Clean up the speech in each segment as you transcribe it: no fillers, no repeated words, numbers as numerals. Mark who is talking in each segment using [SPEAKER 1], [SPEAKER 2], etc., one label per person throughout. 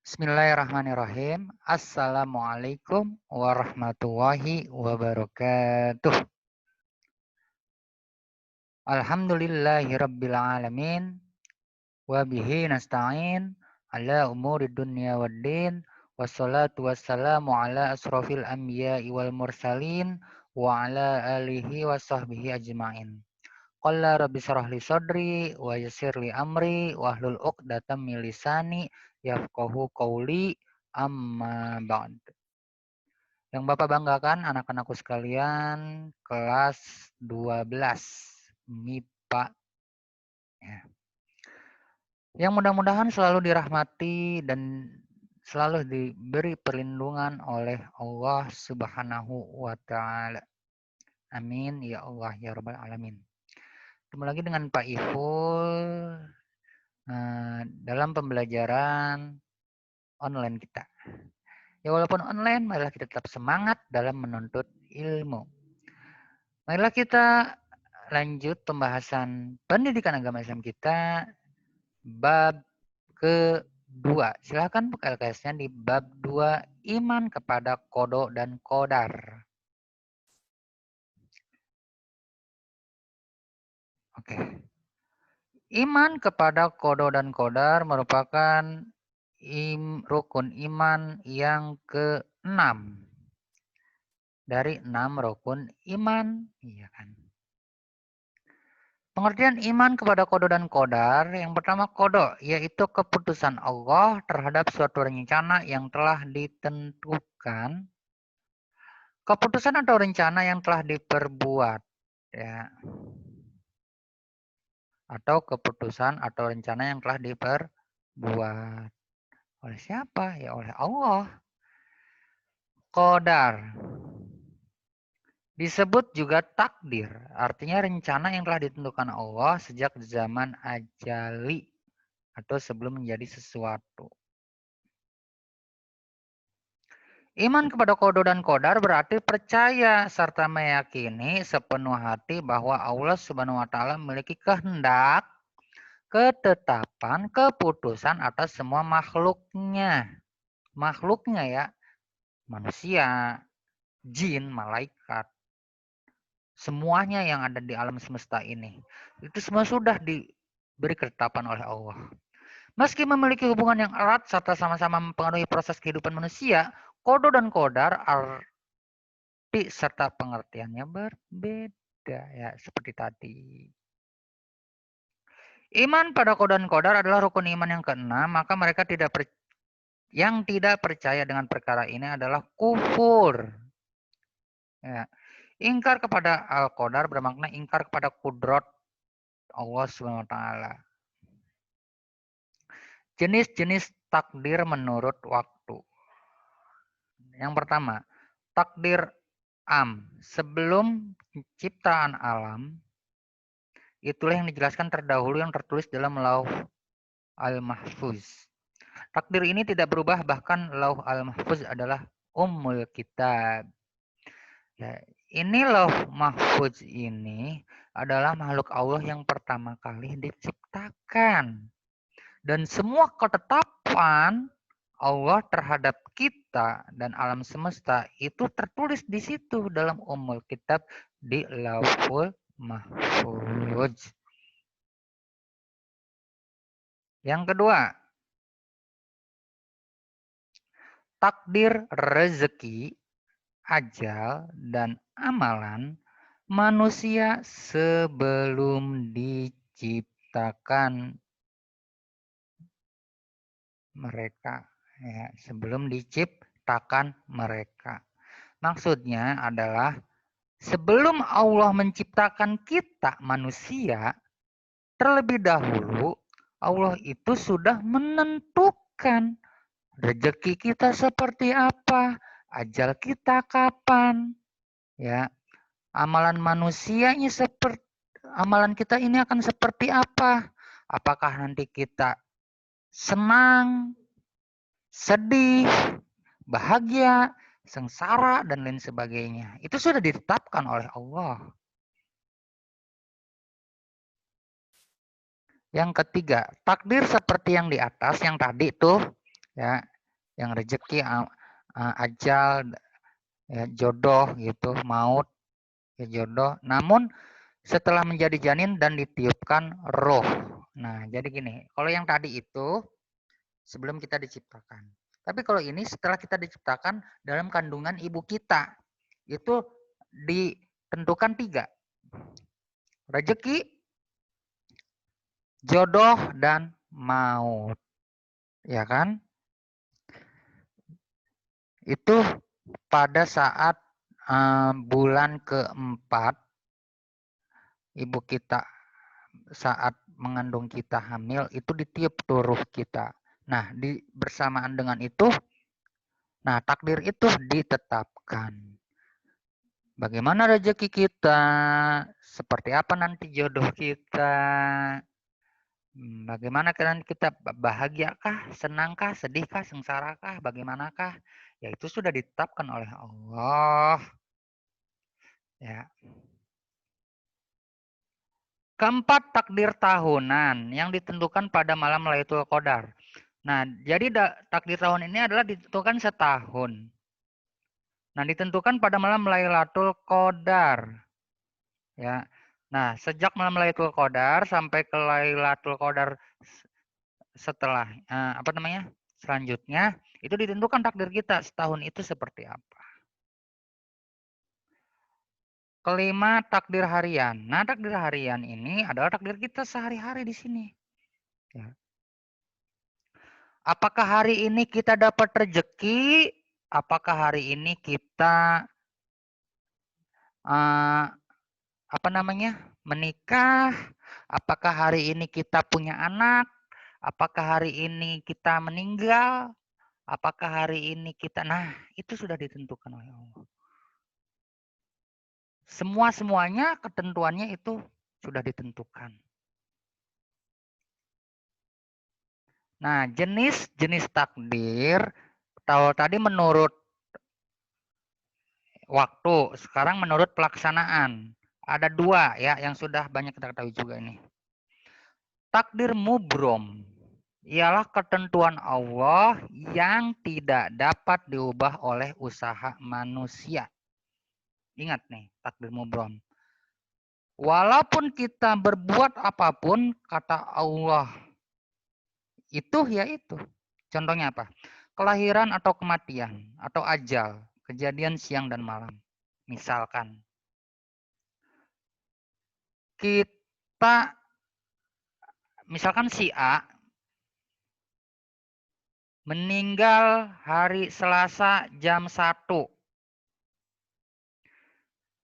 [SPEAKER 1] Bismillahirrahmanirrahim. Assalamualaikum warahmatullahi wabarakatuh. Alhamdulillahirabbil alamin wa bihi nasta'in ala umuri dunya waddin wassalatu wassalamu ala asrofil anbiya'i wal mursalin wa ala alihi wa sahbihi ajma'in. Qala rabbi shrah li sadri wa yassir li amri wa hlul 'uqdatam min lisani yafqahu qawli amma ba'd. Yang Bapak banggakan anak-anakku sekalian kelas 12 MIPA ya. Yang mudah-mudahan selalu dirahmati dan selalu diberi perlindungan oleh Allah Subhanahu wa taala. Amin ya Allah ya rabbal alamin. Ketemu lagi dengan Pak Iful dalam pembelajaran online kita. Ya walaupun online, marilah kita tetap semangat dalam menuntut ilmu. Marilah kita lanjut pembahasan pendidikan agama Islam kita bab kedua. Silakan buka LKS-nya di bab 2 iman kepada qada dan qadar. Oke. Iman kepada qada dan qadar merupakan rukun iman yang ke-6 dari 6 rukun iman, iya kan? Pengertian iman kepada qada dan qadar, yang pertama qada, yaitu keputusan Allah terhadap suatu rencana yang telah ditentukan. Keputusan atau rencana yang telah diperbuat, ya. Atau keputusan atau rencana yang telah diperbuat. Oleh siapa? Ya oleh Allah. Qadar disebut juga takdir, artinya rencana yang telah ditentukan Allah sejak zaman ajali atau sebelum menjadi sesuatu. Iman kepada qada dan qadar berarti percaya serta meyakini sepenuh hati bahwa Allah Subhanahu wa taala memiliki kehendak, ketetapan, keputusan atas semua makhluknya. Makhluknya ya, manusia, jin, malaikat. Semuanya yang ada di alam semesta ini. Itu semua sudah diberi ketetapan oleh Allah. Meski memiliki hubungan yang erat serta sama-sama mempengaruhi proses kehidupan manusia, qada dan qadar arti serta pengertiannya berbeda ya seperti tadi. Iman pada qada dan qadar adalah rukun iman yang ke-6, maka mereka yang tidak percaya dengan perkara ini adalah kufur. Ya. Ingkar kepada al-qadar bermakna ingkar kepada kudrat Allah Subhanahu wa taala. Jenis-jenis takdir menurut waktu. Yang pertama, takdir am. Sebelum ciptaan alam, itulah yang dijelaskan terdahulu yang tertulis dalam Lauh Al-Mahfuz. Takdir ini tidak berubah, bahkan Lauh Al-Mahfuz adalah Ummul Kitab. Ya, ini Lauh Mahfuz ini adalah makhluk Allah yang pertama kali diciptakan. Dan semua ketetapan Allah terhadap kita dan alam semesta itu tertulis di situ dalam Ummul Kitab di Lauhul Mahfuz. Yang kedua, takdir rezeki, ajal, dan amalan manusia sebelum diciptakan mereka. Ya, sebelum diciptakan mereka. Maksudnya adalah sebelum Allah menciptakan kita manusia, terlebih dahulu Allah itu sudah menentukan rezeki kita seperti apa, ajal kita kapan, ya. Amalan manusianya amalan kita ini akan seperti apa? Apakah nanti kita senang, sedih, bahagia, sengsara, dan lain sebagainya. Itu sudah ditetapkan oleh Allah. Yang ketiga, takdir seperti yang di atas, yang tadi tuh, ya, yang rezeki, ajal, ya, jodoh gitu, maut, ya jodoh. Namun setelah menjadi janin dan ditiupkan roh. Nah, jadi gini, kalau yang tadi itu sebelum kita diciptakan. Tapi kalau ini setelah kita diciptakan dalam kandungan ibu kita, itu ditentukan 3. Rezeki, jodoh, dan maut. Ya kan? Itu pada saat bulan keempat ibu kita saat mengandung kita hamil itu ditiup tuh ruh kita. Nah, bersamaan dengan itu, nah takdir itu ditetapkan. Bagaimana rezeki kita, seperti apa nanti jodoh kita, bagaimana kita bahagiakah, senangkah, sedihkah, sengsarakah, bagaimanakah, ya itu sudah ditetapkan oleh Allah. Ya. Keempat, takdir tahunan yang ditentukan pada malam Lailatul Qadar. Nah, jadi takdir tahun ini adalah ditentukan setahun. Nah, ditentukan pada malam Lailatul Qadar. Ya. Nah, sejak malam Lailatul Qadar sampai ke Lailatul Qadar setelah apa namanya? Selanjutnya itu ditentukan takdir kita setahun itu seperti apa. Kelima, takdir harian. Nah, takdir harian ini adalah takdir kita sehari-hari di sini. Ya. Apakah hari ini kita dapat rezeki? Apakah hari ini kita apa namanya? Menikah? Apakah hari ini kita punya anak? Apakah hari ini kita meninggal? Apakah hari ini kita, nah itu sudah ditentukan oleh Allah. Semuanya ketentuannya itu sudah ditentukan. Nah, jenis takdir, kalau tadi menurut waktu, sekarang menurut pelaksanaan. Ada 2 ya yang sudah banyak kita ketahui juga ini. Takdir mubrom ialah ketentuan Allah yang tidak dapat diubah oleh usaha manusia. Ingat nih, takdir mubrom. Walaupun kita berbuat apapun, kata Allah, itu ya itu. Contohnya apa? Kelahiran atau kematian, atau ajal, kejadian siang dan malam. Misalkan, misalkan si A meninggal hari Selasa jam 1.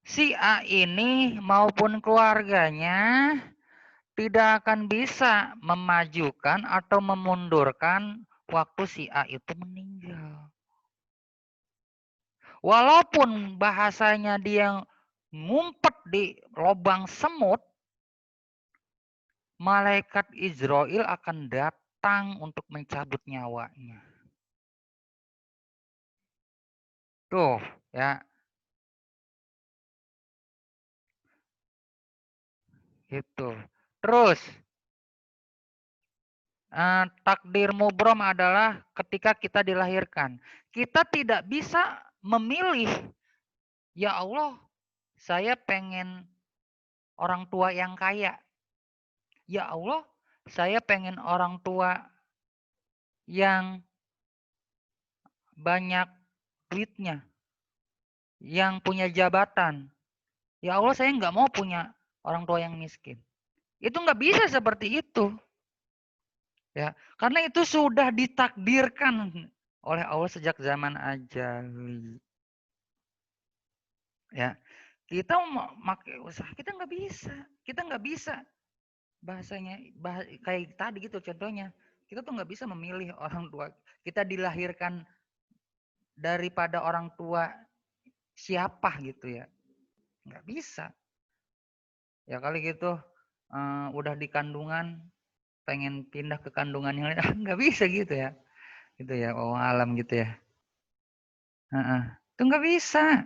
[SPEAKER 1] Si A ini maupun keluarganya tidak akan bisa memajukan atau memundurkan waktu si A itu meninggal. Walaupun bahasanya dia ngumpet di lubang semut, malaikat Israel akan datang untuk mencabut nyawanya. Tuh, ya. Itu. Terus, takdir mubrom adalah ketika kita dilahirkan. Kita tidak bisa memilih, ya Allah, saya pengen orang tua yang kaya. Ya Allah, saya pengen orang tua yang banyak duitnya, yang punya jabatan. Ya Allah, saya nggak mau punya orang tua yang miskin. Itu nggak bisa seperti itu. Ya, karena itu sudah ditakdirkan oleh Allah sejak zaman ajali. Ya, kita mau pakai usaha, kita nggak bisa. Kita nggak bisa bahasanya kayak tadi gitu contohnya. Kita tuh nggak bisa memilih orang tua. Kita dilahirkan daripada orang tua siapa gitu ya. Nggak bisa. Ya kali gitu udah di kandungan pengen pindah ke kandungan yang lain nggak bisa gitu ya. Gitu ya, Allah alam gitu ya. Heeh. Itu nggak bisa.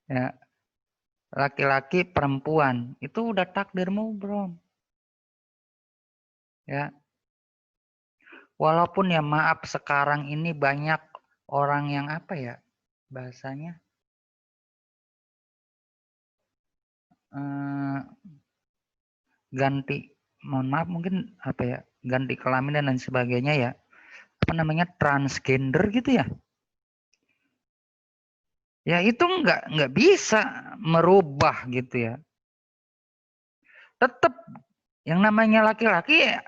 [SPEAKER 1] Ya, laki-laki perempuan itu udah takdirmu, Bro. Ya. Walaupun ya maaf sekarang ini banyak orang yang apa ya bahasanya ganti, mohon maaf mungkin apa ya ganti kelamin dan lain sebagainya ya, apa namanya transgender gitu ya. Ya itu nggak bisa merubah gitu ya. Tetap yang namanya laki-laki ya,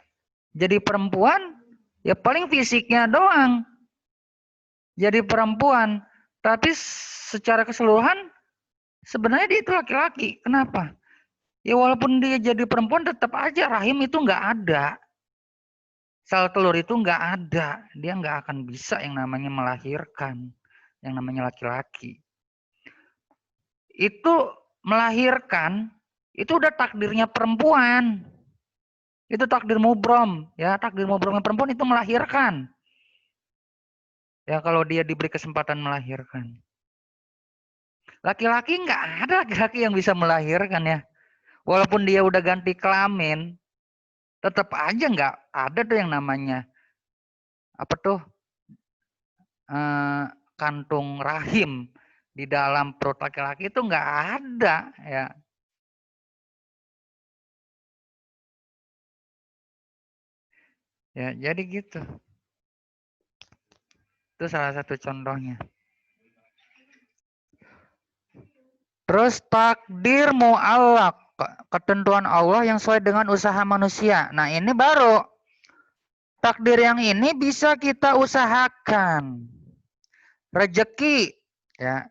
[SPEAKER 1] jadi perempuan ya paling fisiknya doang jadi perempuan, tapi secara keseluruhan sebenarnya dia itu laki-laki. Kenapa? Ya walaupun dia jadi perempuan tetap aja rahim itu nggak ada. Sel telur itu nggak ada. Dia nggak akan bisa yang namanya melahirkan. Yang namanya laki-laki. Itu melahirkan, itu udah takdirnya perempuan. Itu takdir mubrom. Ya, takdir mubromnya perempuan itu melahirkan. Ya kalau dia diberi kesempatan melahirkan. Laki-laki nggak ada laki-laki yang bisa melahirkan ya. Walaupun dia udah ganti kelamin, tetap aja nggak ada tuh yang namanya apa tuh kantung rahim di dalam perut laki-laki itu nggak ada ya. Ya jadi gitu. Itu salah satu contohnya. Terus takdir mu'allaq, ketentuan Allah yang sesuai dengan usaha manusia. Nah, ini baru takdir yang ini bisa kita usahakan. Rezeki ya.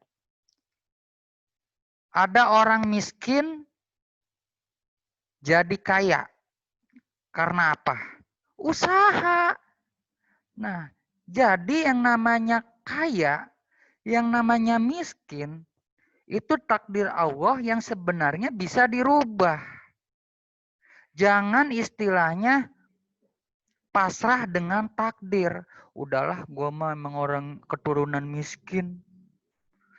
[SPEAKER 1] Ada orang miskin jadi kaya. Karena apa? Usaha. Nah, jadi yang namanya kaya, yang namanya miskin, itu takdir Allah yang sebenarnya bisa dirubah. Jangan istilahnya pasrah dengan takdir. Udahlah, gue mah emang orang keturunan miskin.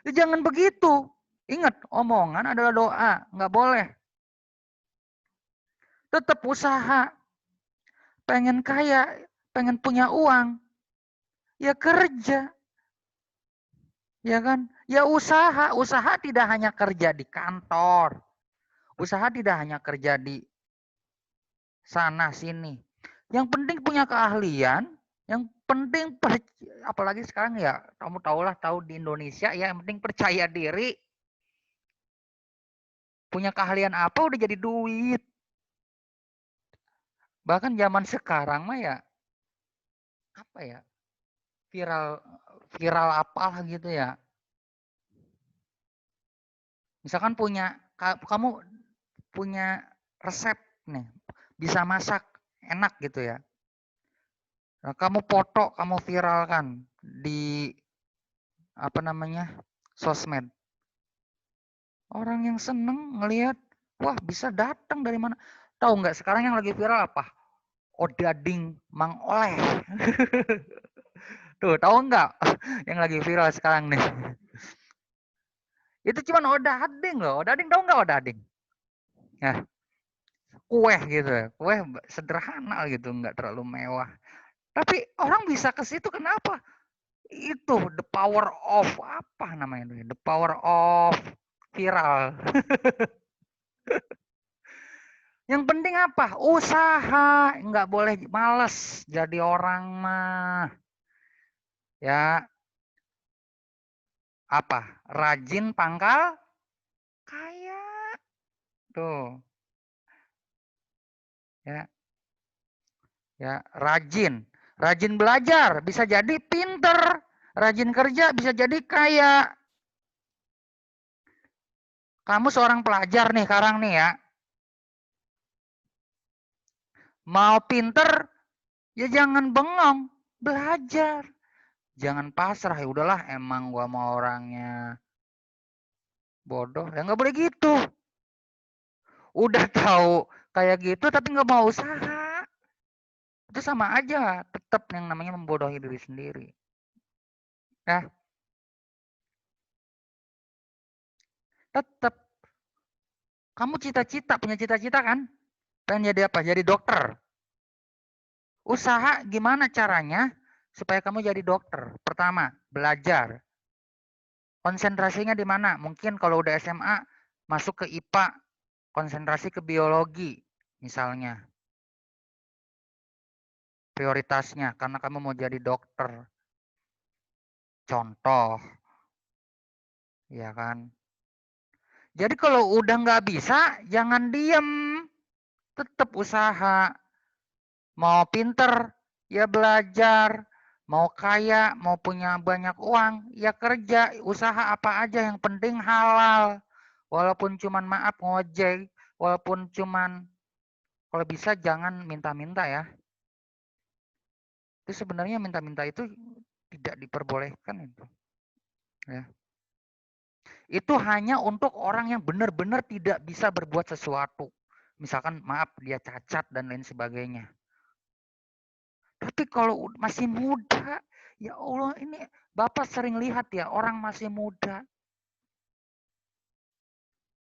[SPEAKER 1] Ya, jangan begitu. Ingat, omongan adalah doa. Nggak boleh. Tetap usaha. Pengen kaya, pengen punya uang. Ya kerja. Ya kan? Ya usaha. Usaha tidak hanya kerja di kantor. Usaha tidak hanya kerja di sana sini. Yang penting punya keahlian, yang penting apalagi sekarang ya kamu tahulah tahu di Indonesia ya yang penting percaya diri. Punya keahlian apa udah jadi duit. Bahkan zaman sekarang mah ya apa ya? Viral viral apalah gitu ya. Misalkan kamu punya resep nih, bisa masak enak gitu ya. Nah, kamu foto, kamu viralkan di apa namanya? Sosmed. Orang yang seneng ngelihat, wah bisa datang dari mana? Tahu nggak sekarang yang lagi viral apa? Odading Mang Oleh. Tuh, tahu nggak yang lagi viral sekarang nih? Itu cuma odading loh. Odading tahu nggak odading? Ya, kue gitu ya. Kue sederhana gitu, nggak terlalu mewah. Tapi orang bisa ke situ kenapa? Itu the power of apa namanya itu? The power of viral. Yang penting apa? Usaha, nggak boleh males jadi orang mah. Ya, apa? Rajin pangkal kaya. Tuh, ya. Ya, rajin. Rajin belajar bisa jadi pinter. Rajin kerja bisa jadi kaya. Kamu seorang pelajar nih sekarang nih ya. Mau pinter, ya jangan bengong. Belajar. Jangan pasrah, ya udahlah emang gua mau orangnya bodoh. Ya nggak boleh gitu. Udah tahu kayak gitu tapi nggak mau usaha. Itu sama aja, tetap yang namanya membodohi diri sendiri. Ya, tetap. Kamu cita-cita, punya cita-cita kan? Pengen jadi apa? Jadi dokter. Usaha gimana caranya supaya kamu jadi dokter? Pertama, belajar. Konsentrasinya di mana? Mungkin kalau udah SMA masuk ke IPA, konsentrasi ke biologi misalnya. Prioritasnya karena kamu mau jadi dokter. Contoh, ya kan? Jadi kalau udah nggak bisa, jangan diem. Tetap usaha. Mau pinter, ya belajar. Mau kaya, mau punya banyak uang, ya kerja. Usaha apa aja yang penting halal. Walaupun cuman maaf ngojek, walaupun cuman kalau bisa jangan minta-minta ya. Itu sebenarnya minta-minta itu tidak diperbolehkan itu. Ya. Itu hanya untuk orang yang benar-benar tidak bisa berbuat sesuatu. Misalkan maaf dia cacat dan lain sebagainya. Tapi kalau masih muda, ya Allah ini Bapak sering lihat ya orang masih muda.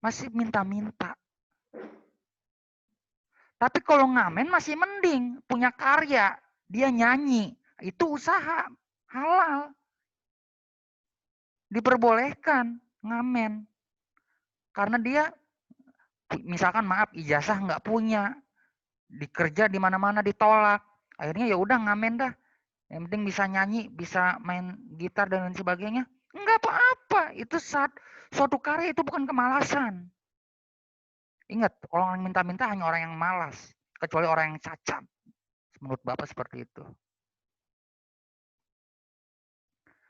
[SPEAKER 1] Masih minta-minta. Tapi kalau ngamen masih mending, punya karya, dia nyanyi, itu usaha halal. Diperbolehkan ngamen. Karena dia misalkan maaf ijazah nggak punya, dikerja di mana-mana ditolak. Akhirnya ya udah ngamen dah. Yang penting bisa nyanyi, bisa main gitar dan lain sebagainya. Enggak apa-apa. Itu suatu karya itu bukan kemalasan. Ingat, orang yang minta-minta hanya orang yang malas, kecuali orang yang cacat. Menurut Bapak seperti itu.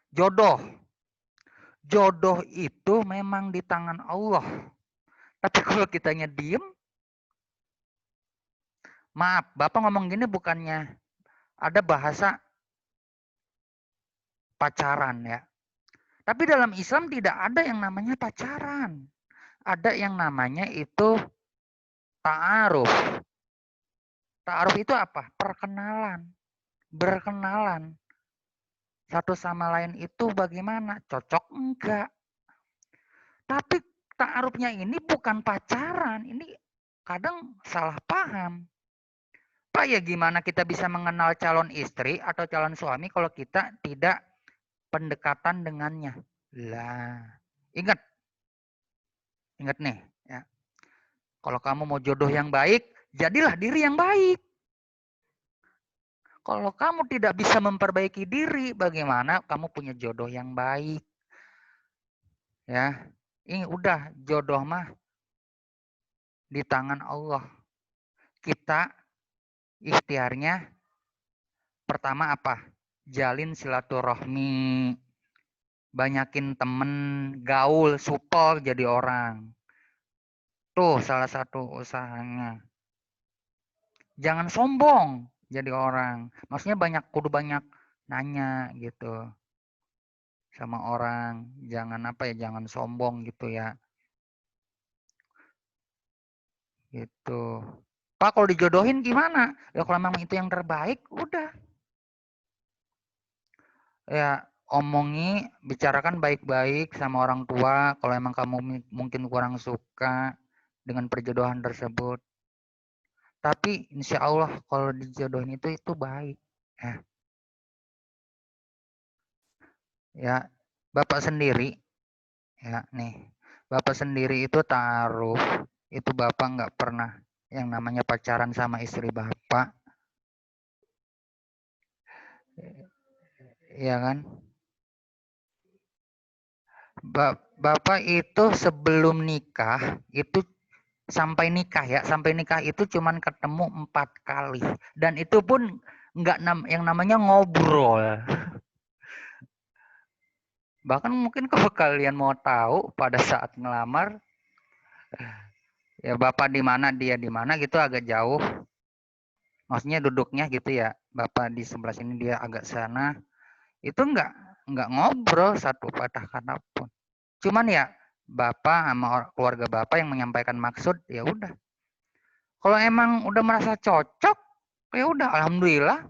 [SPEAKER 1] Jodoh. Jodoh itu memang di tangan Allah. Tapi kalau kitanya diem, maaf, Bapak ngomong gini bukannya ada bahasa pacaran ya. Tapi dalam Islam tidak ada yang namanya pacaran. Ada yang namanya itu ta'aruf. Ta'aruf itu apa? Perkenalan. Berkenalan. Satu sama lain itu bagaimana? Cocok enggak? Tapi ta'arufnya ini bukan pacaran. Ini kadang salah paham. Pak ya gimana kita bisa mengenal calon istri atau calon suami kalau kita tidak pendekatan dengannya? Lah, ingat, ingat nih ya. Kalau kamu mau jodoh yang baik, jadilah diri yang baik. Kalau kamu tidak bisa memperbaiki diri, bagaimana kamu punya jodoh yang baik? Ya, ini udah jodoh mah di tangan Allah. Kita ikhtiarnya pertama apa? Jalin silaturahmi, banyakin temen, gaul, supel jadi orang. Tuh salah satu usahanya. Jangan sombong jadi orang. Maksudnya kudu banyak nanya gitu sama orang. Jangan apa ya, jangan sombong gitu ya. Gitu. Pak kalau dijodohin gimana? Ya kalau memang itu yang terbaik, udah. Ya omongi, bicarakan baik-baik sama orang tua. Kalau emang kamu mungkin kurang suka dengan perjodohan tersebut. Tapi insya Allah kalau dijodohin itu baik. Ya, ya Bapak sendiri, ya nih, Bapak sendiri itu taruh, itu Bapak nggak pernah yang namanya pacaran sama istri Bapak, ya kan? Bapak itu sebelum nikah itu sampai nikah ya, sampai nikah itu cuman ketemu 4 kali dan itu pun nggak yang namanya ngobrol. Bahkan mungkin kalau kalian mau tahu pada saat ngelamar, ya Bapak di mana dia di mana gitu agak jauh. Maksudnya duduknya gitu ya. Bapak di sebelah sini dia agak sana. Itu nggak ngobrol satu patah kata pun. Cuman ya Bapak sama keluarga Bapak yang menyampaikan maksud, ya udah. Kalau emang udah merasa cocok, ya udah alhamdulillah.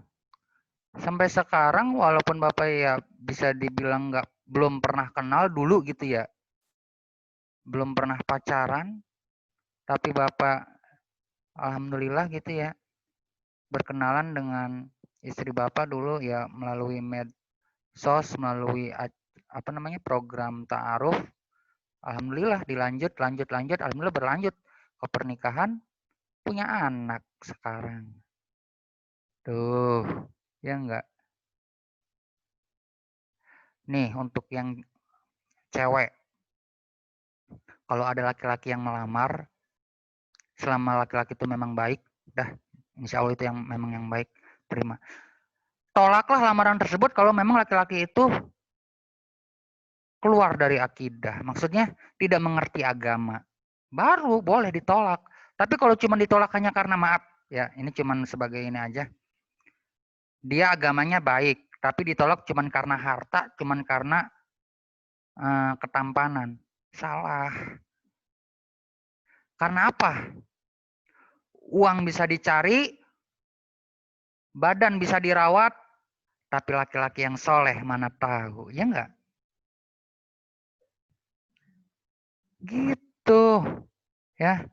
[SPEAKER 1] Sampai sekarang walaupun Bapak ya bisa dibilang belum pernah kenal dulu gitu ya. Belum pernah pacaran, tapi Bapak alhamdulillah gitu ya. berkenalan dengan istri Bapak dulu ya melalui medsos, melalui program ta'aruf. Alhamdulillah lanjut, alhamdulillah berlanjut ke pernikahan, punya anak sekarang. Tuh, ya enggak? Nih untuk yang cewek, kalau ada laki-laki yang melamar, selama laki-laki itu memang baik, dah insya Allah itu yang memang yang baik, terima. Tolaklah lamaran tersebut kalau memang laki-laki itu keluar dari akidah, maksudnya tidak mengerti agama, baru boleh ditolak. Tapi kalau cuma ditolak hanya karena maaf, ya ini cuma sebagai ini aja, dia agamanya baik, tapi ditolak cuma karena harta, cuma karena ketampanan, salah. Karena apa? Uang bisa dicari, badan bisa dirawat, tapi laki-laki yang soleh mana tahu, ya enggak? Gitu, ya.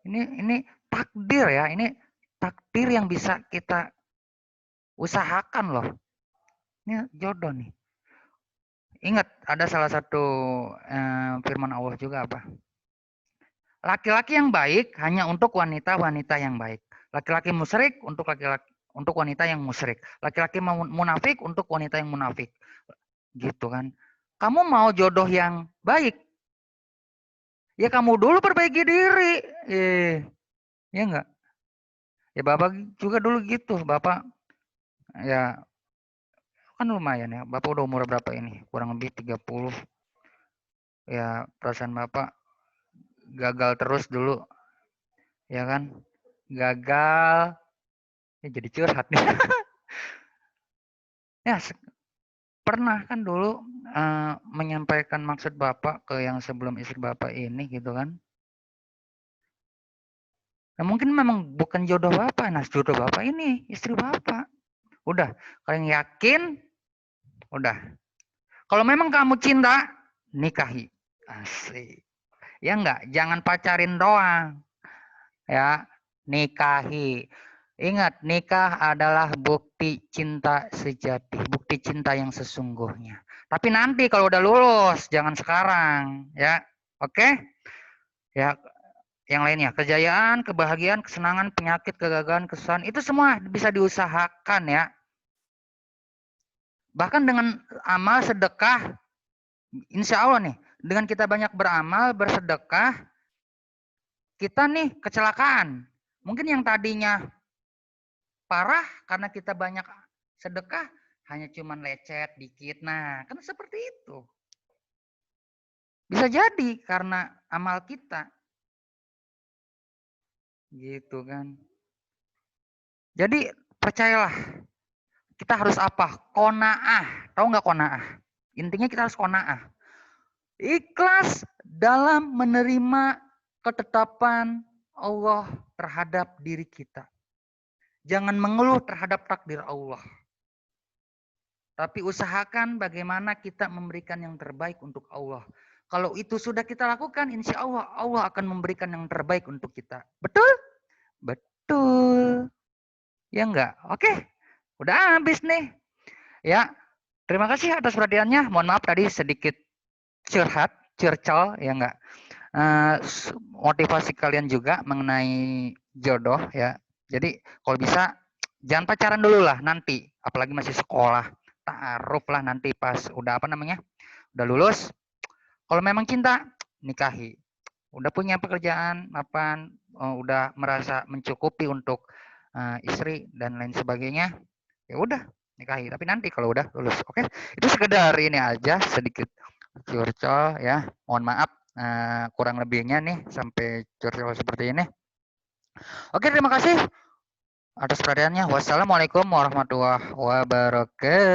[SPEAKER 1] Ini takdir ya, ini takdir yang bisa kita usahakan loh. Ini jodoh nih. Ingat ada salah satu firman Allah juga apa? Laki-laki yang baik hanya untuk wanita-wanita yang baik. Laki-laki musyrik untuk wanita yang musyrik. Laki-laki munafik untuk wanita yang munafik. Gitu kan. Kamu mau jodoh yang baik? Ya kamu dulu perbaiki diri. Ya enggak? Ya Bapak juga dulu gitu. Bapak ya kan lumayan ya. Bapak udah umur berapa ini? Kurang lebih 30. Ya perasaan Bapak gagal terus dulu. Ya kan? Gagal. Ya jadi curhat nih. Ya pernah kan dulu menyampaikan maksud Bapak ke yang sebelum istri Bapak ini gitu kan. Nah, mungkin memang bukan jodoh Bapak. Nah, jodoh Bapak ini istri Bapak. Udah, kalian yakin? Udah. Kalau memang kamu cinta, nikahi. Asik. Ya enggak, jangan pacarin doang. Ya, nikahi. Ingat, nikah adalah bukti cinta sejati, bukti cinta yang sesungguhnya. Tapi nanti kalau udah lulus, jangan sekarang, ya. Oke? Ya, yang lainnya, kejayaan, kebahagiaan, kesenangan, penyakit, kegagalan, kesusahan, itu semua bisa diusahakan ya. Bahkan dengan amal sedekah, insya Allah nih, dengan kita banyak beramal, bersedekah, kita nih kecelakaan. Mungkin yang tadinya parah karena kita banyak sedekah, hanya cuman lecet dikit. Nah, kan seperti itu. Bisa jadi karena amal kita. Gitu kan. Jadi percayalah, kita harus apa? Qanaah. Tahu nggak qanaah? Intinya kita harus qanaah. Ikhlas dalam menerima ketetapan Allah terhadap diri kita. Jangan mengeluh terhadap takdir Allah. Tapi usahakan bagaimana kita memberikan yang terbaik untuk Allah. Kalau itu sudah kita lakukan, insya Allah, Allah akan memberikan yang terbaik untuk kita. Betul? Betul. Ya enggak? Oke, udah habis nih. Ya, terima kasih atas perhatiannya. Mohon maaf tadi sedikit curhat, curcol, ya enggak? Motivasi kalian juga mengenai jodoh ya. Jadi kalau bisa jangan pacaran dulu lah nanti, apalagi masih sekolah. Ta'aruf lah nanti pas udah udah lulus. Kalau memang cinta, nikahi. Udah punya pekerjaan, udah merasa mencukupi untuk istri dan lain sebagainya, ya udah nikahi. Tapi nanti kalau udah lulus, oke? Itu sekedar ini aja sedikit curcol ya. Mohon maaf kurang lebihnya nih sampai curcol seperti ini. Oke, terima kasih atas perhatiannya. Wassalamualaikum warahmatullahi wabarakatuh.